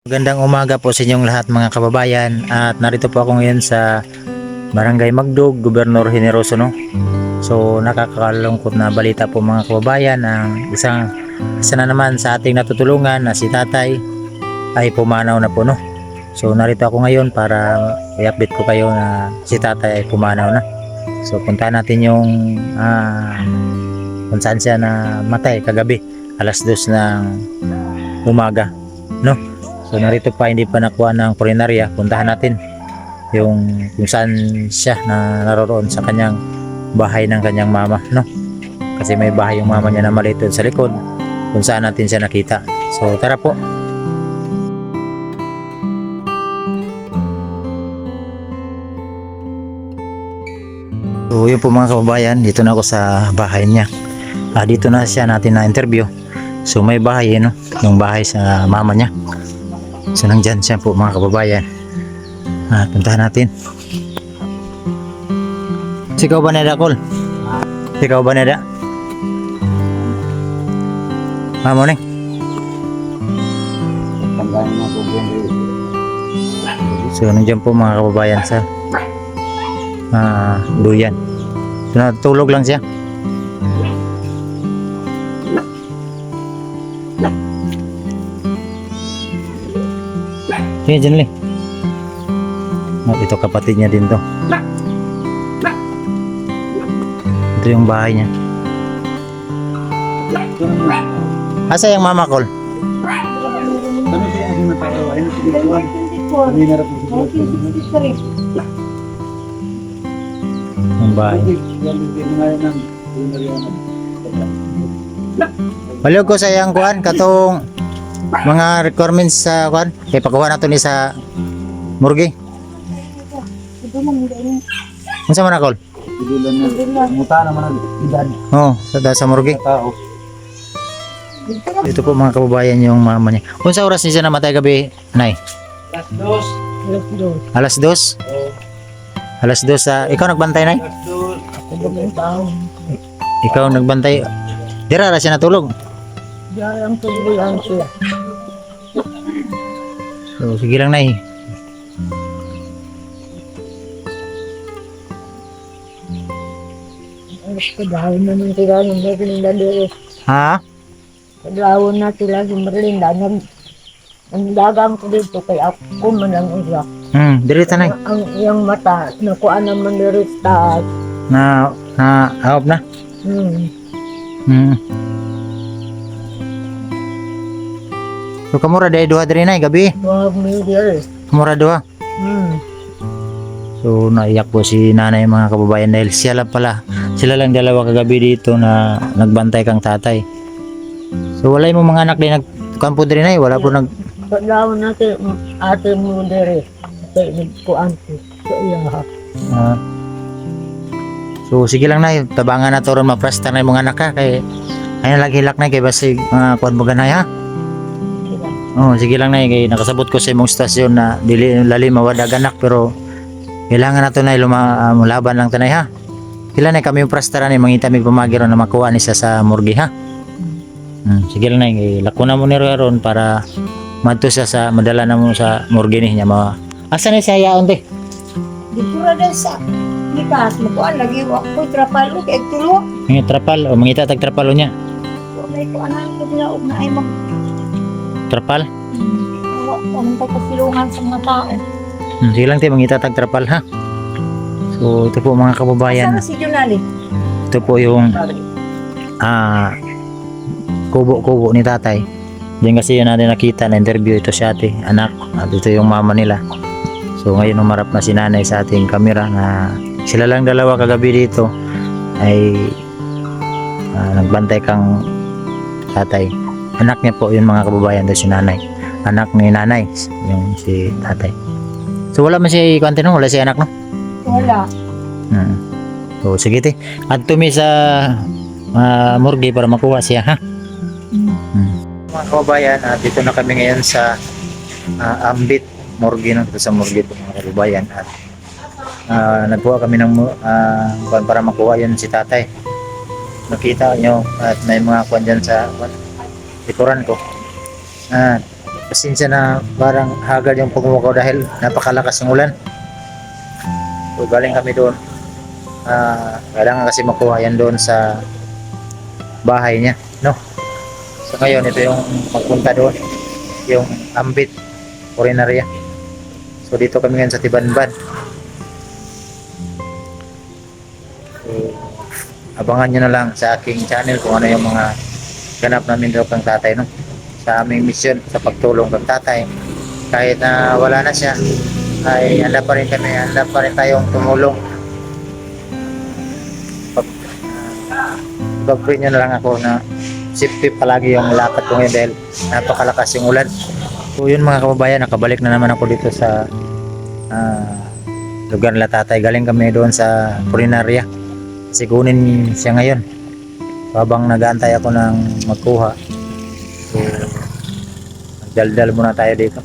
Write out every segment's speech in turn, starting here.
Magandang umaga po sa inyong lahat mga kababayan, at narito po ako ngayon sa Barangay Magdug, Gobernador Generoso, no? So nakakalungkot na balita po mga kababayan, ang isa na naman sa ating natutulungan na si tatay ay pumanaw na po, no? So narito ako ngayon para i-update ko kayo na si tatay ay pumanaw na. So puntahan natin yung kung saan siya na matay kagabi alas 2 ng umaga, no? So narito pa, hindi pa nakuha ng punerarya. Puntahan natin yung kung saan siya na naroon sa kanyang bahay ng kanyang mama, no? Kasi may bahay yung mama niya na maliit doon sa likod kung saan natin siya nakita. So tara po. So yun po mga kababayan, dito na ako sa bahay niya. Dito na siya natin na interview. So may bahay, no? Yung bahay sa mama niya. So nandyan siya po mga kababayan. Puntahan natin. Sikaw ba neda, Kol? Sikaw ba neda? Mamo ni? So nandyan po mga kababayan sa duyan. So natulog lang siya. Sige, dyan li. Ito kapatid niya din to. Ito yung bahay niya. Asa yung mama, Kol? Yung bahay. Baliw ko sa iyang kuhan katong mga requirements sa kuhan kay pakuha nato ni sa morgue. Unsa man akol? Muta naman ang edad. Oh, sa morgue. Ito po mga kababayan yung mama niya. Unsa oras niya namatay gabi, Nay? Alas 2. Alas 2 sa ikaw nagbantay, Nay? Ikaw nagbantay. Dira ra siya natulog. Jarang tuloy siya. So sige lang, Nay. Kadahon na nung sila ng Merlinda dito. Ha? Kadahon na sila ng Merlinda. Ang dagang ko dito kay ako man ang isa. Dirita, Nay. Ang iyang mata, nakuha naman nirista. Na ahop na. So kamura day duha diri, Nay, gabi. Wag mo dito. Kamura duha. So naiyak po si nanay mga kababayan dahil sila lang dalawa kagabi dito na nagbantay kang tatay. So wala mo mga anak din nagkampo diri, Nay, wala po nag Kadahon natin ate mo dito. Kaya nagkuhan ko sa iya. So sige lang, Nay, tabangan na to ron maprasta na yung mga anak, ha, kay ayun lagi hilak, Nay, kay basig kuan mo ganay, ha. Oh, sige lang, Nay, kay nakasabot ko sa imong stasyon na dili lalim mawadag anak, pero kailangan na to, Nay, laban lang tanay, ha. Kailan, Nay, kami yung prastara ni mangita mi pamagiro na makuha ni sa morgue, ha. Sige lang, Nay, kay lakuna mo ni ron para madto siya sa madala na mo sa morgue ni niya asa na siya yaon te? Dito ra din sa likas mo kuan lagi wa ko trapalo kay tulo. Mga trapal o mangita tag trapalo niya. May kuanan ko na og na ay mag Trapal? wa ko pasilungan sa mga tao. Sige lang, te, mangita tag trapal, ha. So ito po mga kababayan. Saan si Junali? Ito po yung kubo-kubo ni tatay. Diyan kasi yun natin nakita na interview ito si ate, anak, at ito yung mama nila. So ngayon umarap na si nanay sa ating kamera na sila lang dalawa kagabi dito ay nagbantay kang tatay. Anak niya po yun mga kababayan, doon si nanay. Anak ni nanay, yung si tatay. So wala man siya ikwante, no? Wala siya anak, no? Wala. So sige, te. At tumi sa morgue para makuha siya, ha? Mga kababayan, dito na kami ngayon sa Ambit morgue, no? Dito sa morgue po mga kababayan, at nagkuha kami ng para makuha yun si tatay. Nakita nyo at may mga kwan dyan sa likuran ko. Pasensya na parang hagad yung pagmumukaw dahil napakalakas ng ulan. So galing kami doon. Kailangan kasi makuha yan doon sa bahay niya, no? So ngayon ito yung magpunta doon, yung Ambit Orinaria. So dito kami ngayon sa Tibanban. So abangan nyo na lang sa aking channel kung ano yung mga ganap namin daw kang tatay, no? Sa aming mission sa pagtulong kang tatay. Kahit na wala na siya, ay handa pa rin kami, handa pa rin tayong tumulong. Pag-pray nyo na lang ako na safety palagi yung lakad ko ngayon dahil napakalakas yung ulan. So yun mga kababayan, nakabalik na naman ako dito sa lugar nila tatay. Galing kami doon sa Orinaria kasi kunin siya ngayon. So, habang nag-aantay ako ng magkuha, so daldal muna tayo dito.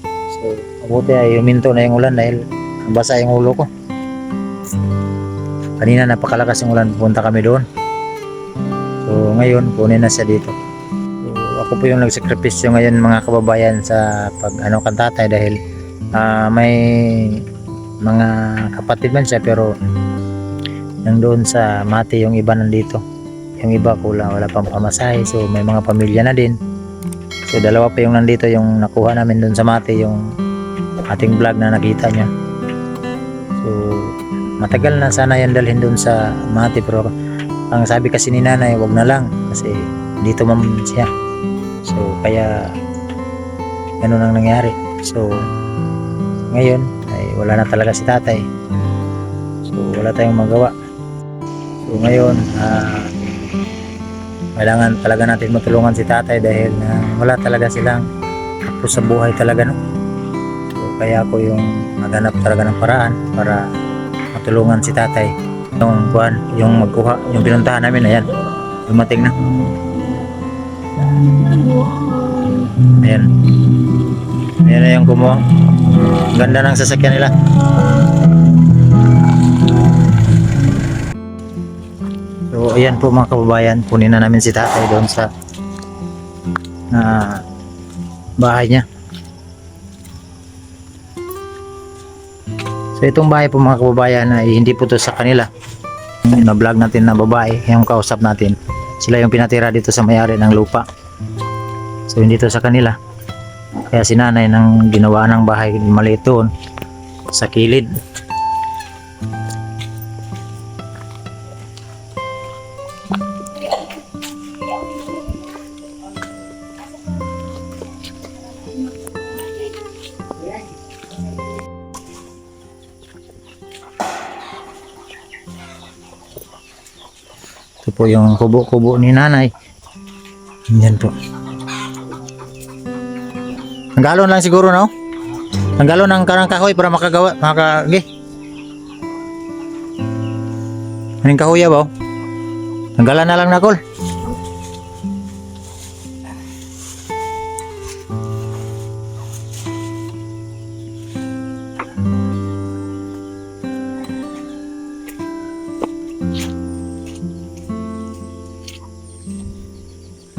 So mabuti ay huminto na yung ulan dahil nabasa yung ulo ko. Kanina napakalakas yung ulan, punta kami doon. So ngayon kunin na siya dito. So ako po yung nagsakripisyo ngayon mga kababayan sa pag kan tatay dahil may mga kapatid man siya pero nandoon sa Mati yung iba nandito. Yung iba wala pang pamasahe, so may mga pamilya na din. So dalawa pa yung nandito, yung nakuha namin doon sa Mati, yung ating vlog na nakita niya. So matagal na sana yan dalhin doon sa Mati pero ang sabi kasi ni nanay wag na lang kasi dito man siya. So kaya ganun ang nangyari. So ngayon ay wala na talaga si tatay. So wala tayong magawa. So ngayon kailangan talaga natin matulungan si tatay dahil wala talaga silang tapos sa buhay talaga, no? So kaya ako yung maghanap talaga ng paraan para matulungan si tatay. Yung magkuha, yung pinuntahan namin, ayan, dumating na. Ayan. Ayan na yung kumuha. Ganda ng sasakyan nila. So ayan po mga kababayan, kunin na namin si tatay doon sa bahay niya. So itong bahay po mga kababayan ay hindi po to sa kanila. Yung na-vlog natin na babae, yung kausap natin, sila yung pinatira dito sa may-ari ng lupa. So hindi to sa kanila. Kaya si nanay nang ginawa ng bahay maliit doon sa kilid. Ito po yung kubo-kubo ni nanay. Yan po. Ang galon lang siguro, no? Ang galon ng karang kahoy para makagagi. Anong kahoy ba? Tanggalan na lang na kol.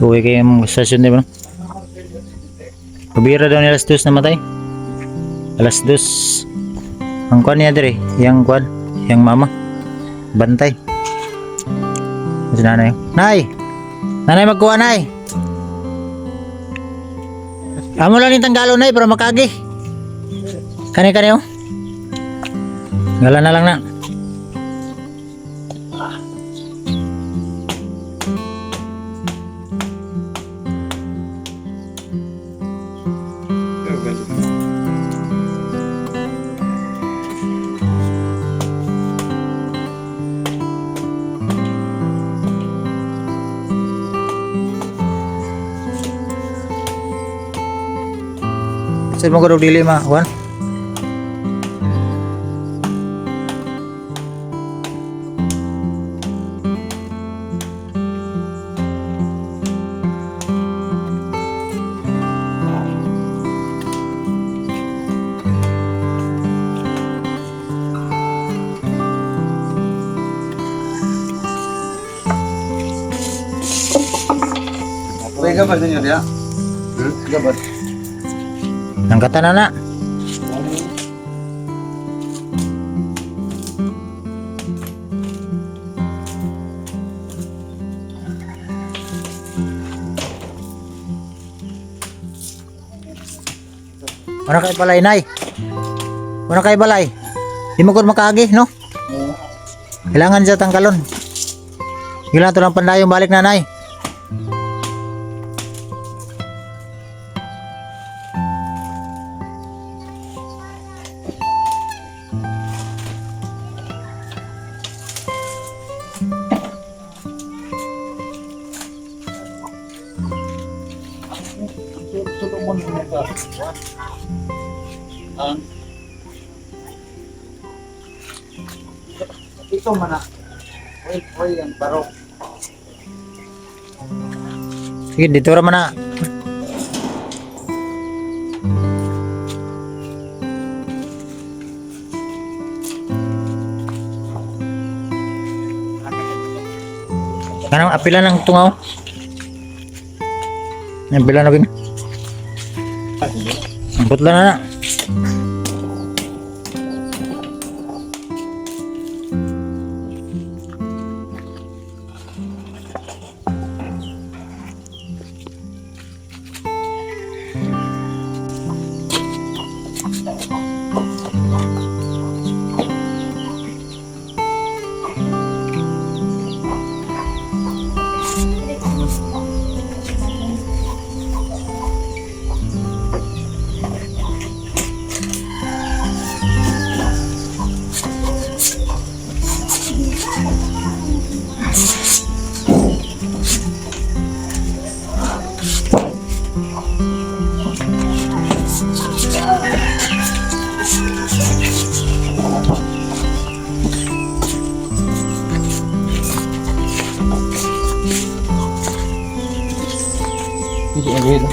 Uwi kayo yung stasyon, di ba? Kubira daw ni alas 2 namatay. Alas 2. Ang kwan niya dire, yang kwan, yang mama. Bantay. Si nanay. Nay! Nanay magkuha, nay! Amo lang yung tanggalo, nay, para makagi. Kani-kani, oh. Ngala na lang na. Sir mo ko dili ma, wan. Pwede ka pa din yun, ya? Gabat. Nangkatan na na. Ano kay balay, nay? Ano kay balay? Di mo ko makaagi, no? Kailangan siya tangkalon. Kailangan ito ng pandayong balik, nanay. Tulungan mo na ba? Ito man na. Oy, yan, baro. Sige, dito raman na. Kanang apila ng tungaw. Apila na bing. Ang putla na na. Hindi, agad.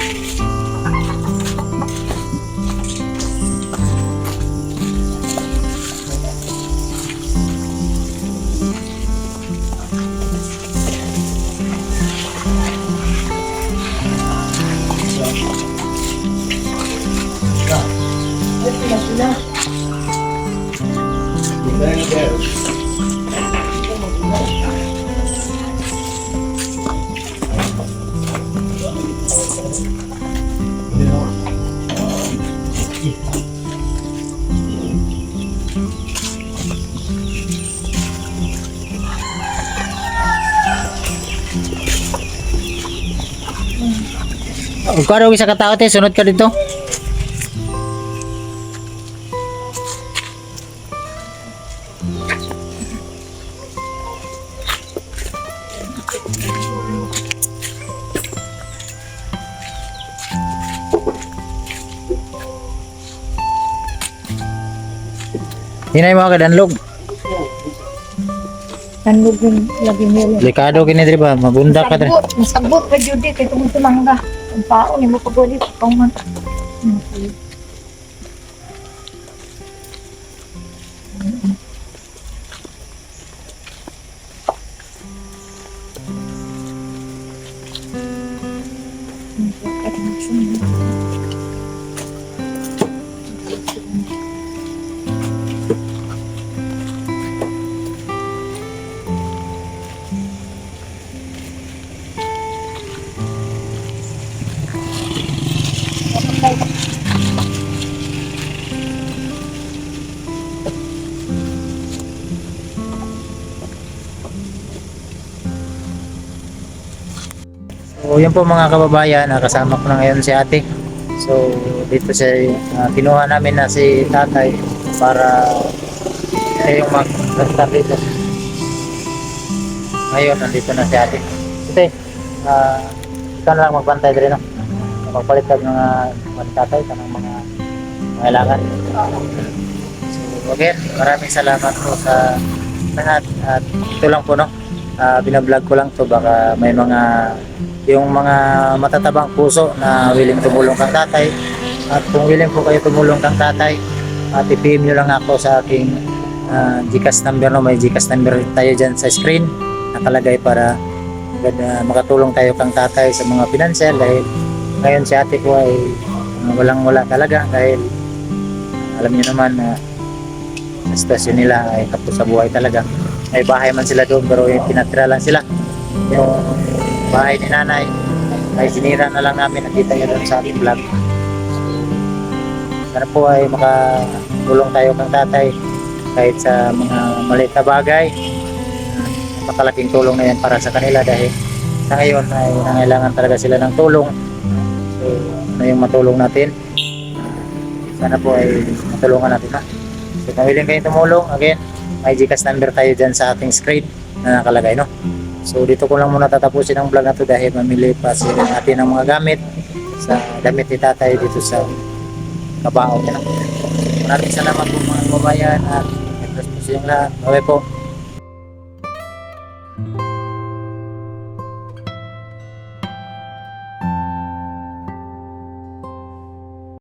Ikaw daw isa katao te, sunod ka dito. Hinay mo ka danlog. Tandog yung lagi nila. Delikado kini diri ba, mabunda ka diri. Masabot pa jud kay tungod sa mangga. Ang pao ni mo paguli pang man. So yun po mga kababayan, kasama ko na ngayon si ate. So dito siya, kinuha namin na si tatay para siya yung mag-restart dito. Ngayon nandito na si ate. Ate, ikaw na lang magbantay dito, no? Magpalit ka ng mga tatay sa mga kailangan. So again, maraming salamat po sa lahat at ito lang po, no? Binablog ko lang to, baka may mga yung mga matatabang puso na willing tumulong kang tatay, at kung willing po kayo tumulong kang tatay at i-PM nyo lang ako sa aking GCash number, no? May GCash number tayo dyan sa screen nakalagay para makatulong tayo kang tatay sa mga financial, dahil Ngayon si ate ko ay walang wala talaga dahil alam niyo naman na sa sitwasyon nila ay kapos sa buhay talaga. May bahay man sila doon pero yung tinatira lang sila. Yung bahay ni nanay ay sinira na lang namin, nakita niyo doon sa ating vlog. Sana po ay makatulong tayo kang tatay kahit sa mga maliit na bagay. Napakalaking tulong na yan para sa kanila dahil sa ngayon ay nangailangan talaga sila ng tulong. So, ano yung matulong natin? Sana po ay matulungan natin na. So, kung willing kayong tumulong, again, may Gcash number tayo dyan sa ating screen na nakalagay, no? So, dito ko lang muna tatapusin ang vlog na to dahil mamili pa sila natin ng mga gamit sa damit ni tatay dito sa Kabao. Maraming salamat po mga kababayan at ito po sa lahat. Okay po.